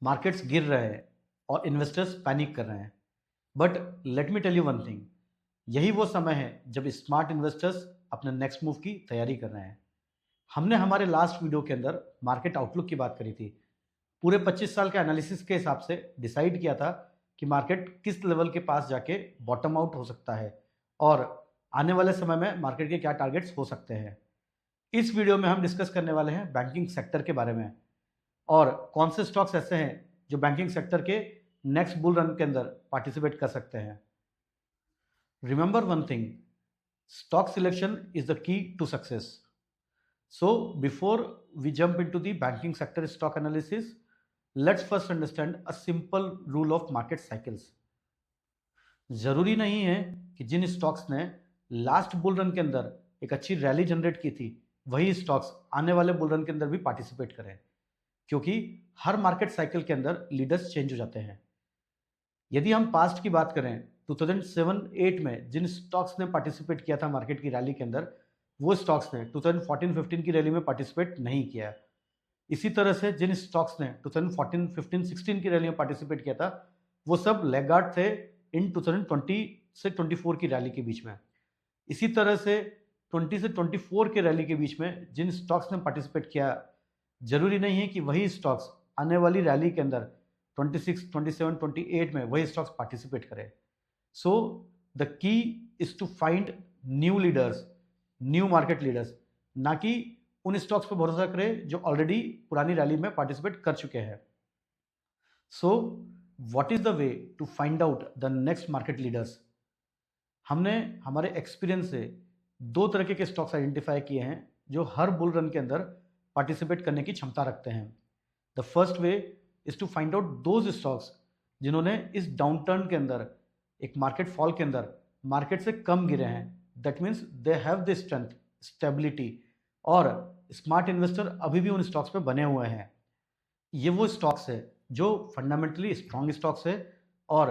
Markets गिर रहे हैं और इन्वेस्टर्स पैनिक कर रहे हैं। But let me tell you one thing, यही वो समय है जब स्मार्ट इन्वेस्टर्स अपने नेक्स्ट मूव की तैयारी कर रहे हैं। हमने हमारे लास्ट वीडियो के अंदर मार्केट आउटलुक की बात करी थी। पूरे 25 साल के एनालिसिस के हिसाब से डिसाइड किया था कि मार्केट किस लेवल के पास जाके बॉटम आउट हो सकता है और आने वाले समय में मार्केट के क्या टारगेट्स हो सकते हैं। इस वीडियो में हम डिस्कस करने वाले हैं बैंकिंग सेक्टर के बारे में और कौन से स्टॉक्स ऐसे हैं जो बैंकिंग सेक्टर के नेक्स्ट बुल रन के अंदर पार्टिसिपेट कर सकते हैं। Remember one thing, stock selection is the key to success. So before we jump into the banking sector stock analysis, let's first understand a simple rule of market cycles. जरूरी नहीं है कि जिन स्टॉक्स ने last bull run के अंदर एक अच्छी रैली जनरेट की थी वही स्टॉक्स आने वाले बुल रन के अंदर भी पार्टिसिपेट करें, क्योंकि हर मार्केट साइकिल के अंदर लीडर्स चेंज हो जाते हैं। यदि हम पास्ट की बात करें, 2007-8 में जिन स्टॉक्स ने पार्टिसिपेट किया था मार्केट की रैली के अंदर, वो स्टॉक्स ने 2014-15 की रैली में पार्टिसिपेट नहीं किया। इसी तरह से जिन स्टॉक्स ने 2014, 15, 16 की रैली में पार्टिसिपेट किया था वो सब लैगार्ड थे इन 2020 से 24 की रैली के बीच में। इसी तरह से 20 से 24 के रैली के बीच में जिन स्टॉक्स ने पार्टिसिपेट किया, जरूरी नहीं है कि वही स्टॉक्स आने वाली रैली के अंदर 26, 27, 28 में वही स्टॉक्स पार्टिसिपेट करें। So the key is to find new leaders, new market leaders, ना कि उन स्टॉक्स पर भरोसा करें जो ऑलरेडी पुरानी रैली में पार्टिसिपेट कर चुके हैं। So what is the way to find out the next market leaders? हमने हमारे एक्सपीरियंस से दो तरह के स्टॉक्स आइडेंटिफाई किए हैं जो हर बुल रन के अंदर पार्टिसिपेट करने की क्षमता रखते हैं। The first way is to find out those stocks जिन्होंने इस डाउनटर्न के अंदर, एक मार्केट फॉल के अंदर मार्केट से कम गिरे हैं। That means they have the strength, stability, और स्मार्ट इन्वेस्टर अभी भी उन स्टॉक्स पे बने हुए हैं। ये वो स्टॉक्स है जो फंडामेंटली स्ट्रॉन्ग स्टॉक्स है और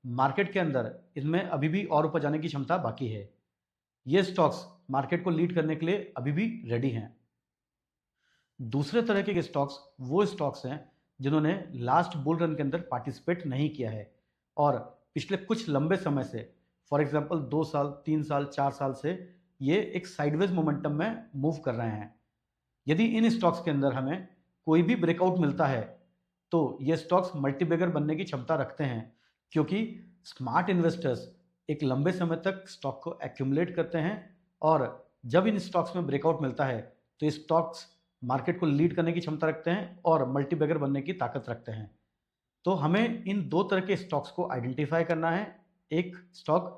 मार्केट के अंदर इनमें अभी भी और ऊपर जाने की क्षमता बाकी है। ये स्टॉक्स मार्केट को लीड करने के लिए अभी भी रेडी हैं। दूसरे तरह के स्टॉक्स वो स्टॉक्स हैं जिन्होंने लास्ट बुल रन के अंदर पार्टिसिपेट नहीं किया है और पिछले कुछ लंबे समय से, फॉर एग्जांपल 2 साल, 3 साल, 4 साल से ये एक साइडवेज मोमेंटम में मूव कर रहे हैं। यदि इन स्टॉक्स के अंदर हमें कोई भी ब्रेकआउट मिलता है तो ये स्टॉक्स मल्टीबैगर बनने की क्षमता रखते हैं, क्योंकि स्मार्ट इन्वेस्टर्स एक लंबे समय तक स्टॉक को एक्यूमुलेट करते हैं और जब इन स्टॉक्स में ब्रेकआउट मिलता है तो ये स्टॉक्स मार्केट को लीड करने की क्षमता रखते हैं और मल्टीबैगर बनने की ताकत रखते हैं। तो हमें इन दो तरह के स्टॉक्स को आइडेंटिफाई करना है। एक स्टॉक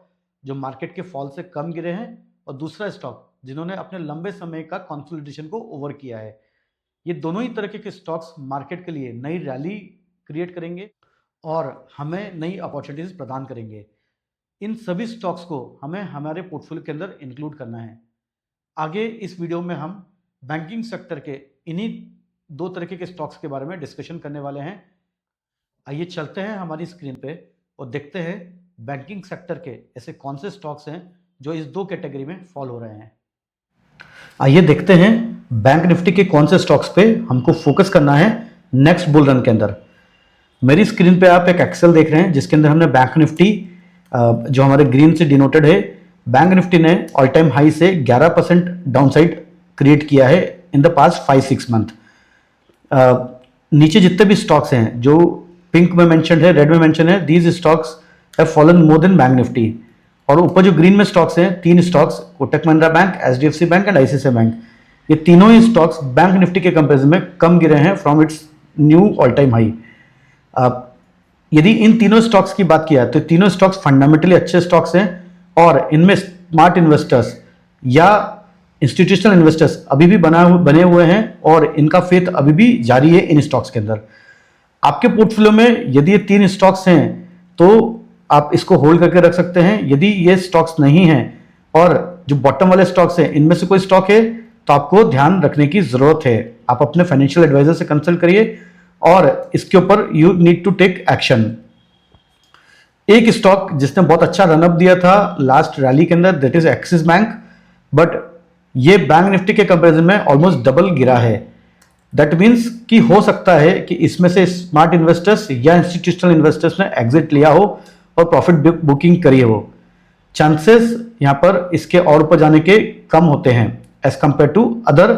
जो मार्केट के फॉल से कम गिरे हैं और दूसरा स्टॉक जिन्होंने अपने लंबे समय का कंसोलिडेशन को ओवर किया है। ये दोनों ही तरह के स्टॉक्स मार्केट के लिए नई रैली क्रिएट करेंगे और हमें नई अपॉर्चुनिटीज प्रदान करेंगे। इन सभी स्टॉक्स को हमें हमारे पोर्टफोलियो के अंदर इंक्लूड करना है। आगे इस वीडियो में हम बैंकिंग सेक्टर के इन्हीं दो तरह के स्टॉक्स के बारे में डिस्कशन करने वाले हैं। आइए चलते हैं हमारी स्क्रीन पे और देखते हैं बैंकिंग सेक्टर के ऐसे कौन से स्टॉक्स हैं जो इस दो कैटेगरी में फॉल हो रहे हैं। आइए देखते हैं बैंक निफ्टी के कौन से स्टॉक्स पे हमको फोकस करना है नेक्स्ट बुल रन के अंदर। मेरी स्क्रीन पे आप एक एक्सेल देख रहे हैं जिसके अंदर हमने बैंक निफ्टी, जो हमारे ग्रीन से डिनोटेड है, बैंक निफ्टी ने ऑल टाइम हाई से 11% डाउनसाइड क्रिएट किया है इन द पास्ट 5-6 मंथ। नीचे जितने भी स्टॉक्स हैं जो पिंक में मेंशन है, रेड में मेंशन है, these stocks have fallen more than bank Nifty. और ऊपर जो ग्रीन में स्टॉक्स हैं, 3 stocks, Kotak Mahindra bank, HDFC bank and ICICI bank, ये तीनों ही स्टॉक्स बैंक निफ्टी के कंपैरिजन में कम गिरे हैं from its knew all time high. यदि इन तीनों स्टॉक्स की बात किया तो तीनों स्टॉक्स फंडामेंटली अच्छे स्टॉक्स हैं और इनमें स्मार्ट इन्वेस्टर्स या इंस्टीट्यूशनल इन्वेस्टर्स अभी भी बने हुए हैं और इनका फेथ अभी भी जारी है इन स्टॉक्स के अंदर। आपके पोर्टफोलियो में यदि ये 3 स्टॉक्स हैं तो आप इसको होल्ड करके रख सकते हैं। यदि ये स्टॉक्स नहीं हैं और जो बॉटम वाले स्टॉक्स हैं इनमें से कोई स्टॉक है तो आपको ध्यान रखने की जरूरत है। आप अपने फाइनेंशियल एडवाइजर से कंसल्ट करिए और इसके ऊपर you need to take action. एक स्टॉक जिसने बहुत अच्छा रनअप दिया था लास्ट रैली के अंदर, that is axis bank, but ये बैंक निफ्टी के कंपैरिजन में ऑलमोस्ट डबल गिरा है। दैट मीन्स कि हो सकता है कि इसमें से स्मार्ट इन्वेस्टर्स या इंस्टीट्यूशनल इन्वेस्टर्स ने एग्जिट लिया हो और प्रॉफिट बुकिंग करी हो। चांसेस यहाँ पर इसके और ऊपर जाने के कम होते हैं as compared to other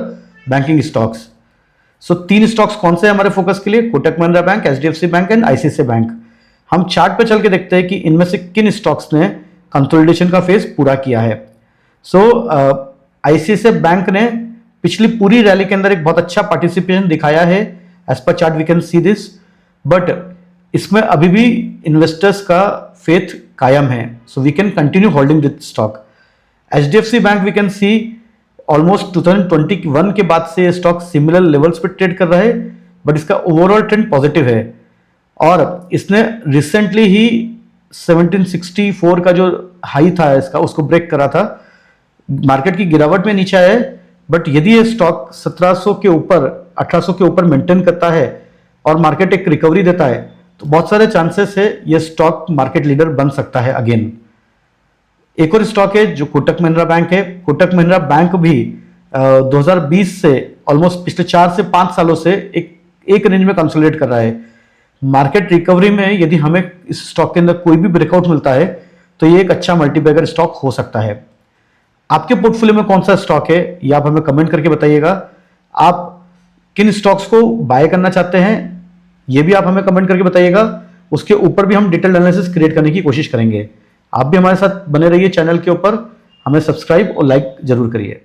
banking stocks. So 3 stocks कौन से हैं हमारे फोकस के लिए? Kotak Mahindra bank, HDFC bank and ICICI bank. हम चार्ट पे चल के देखते हैं कि इनमें से किन स्टॉक्स ने कंसोलिडेशन का फेज पूरा किया है। सो आईसीआईसीआई बैंक ने पिछली पूरी रैली के अंदर एक बहुत अच्छा पार्टिसिपेशन दिखाया है, as per chart we can see this, but इसमें अभी भी इन्वेस्टर्स का फेथ कायम है, so we can continue holding this stock. HDFC bank we can see almost 2021 के बाद से स्टॉक सिमिलर लेवल्स पे ट्रेड कर रहा है, बट इसका ओवरऑल ट्रेंड पॉजिटिव है और इसने रिसेंटली ही 1764 का जो हाई था इसका उसको ब्रेक करा था। मार्केट की गिरावट में नीचे आया है, बट यदि ये स्टॉक 1700 के ऊपर 1800 के ऊपर मेंटेन करता है और मार्केट एक रिकवरी देता है तो बहुत सारे चांसेस है ये स्टॉक मार्केट लीडर बन सकता है अगेन। एक और स्टॉक है जो कोटक महिंद्रा बैंक है। कोटक महिंद्रा बैंक भी 2020 से ऑलमोस्ट पिछले 4 से 5 सालों से एक रेंज में कंसोलिडेट कर रहा है। मार्केट रिकवरी में यदि हमें इस स्टॉक के अंदर कोई भी ब्रेकआउट मिलता है तो ये एक अच्छा मल्टीबैगर स्टॉक हो सकता है। आपके पोर्टफोलियो में कौन सा स्टॉक है ये आप हमें कमेंट करके बताइएगा। आप किन स्टॉक्स को बाय करना चाहते हैं ये भी आप हमें कमेंट करके बताइएगा। उसके ऊपर भी हम डिटेल एनालिसिस क्रिएट करने की कोशिश करेंगे। आप भी हमारे साथ बने रहिए चैनल के ऊपर, हमें सब्सक्राइब और लाइक जरूर करिए।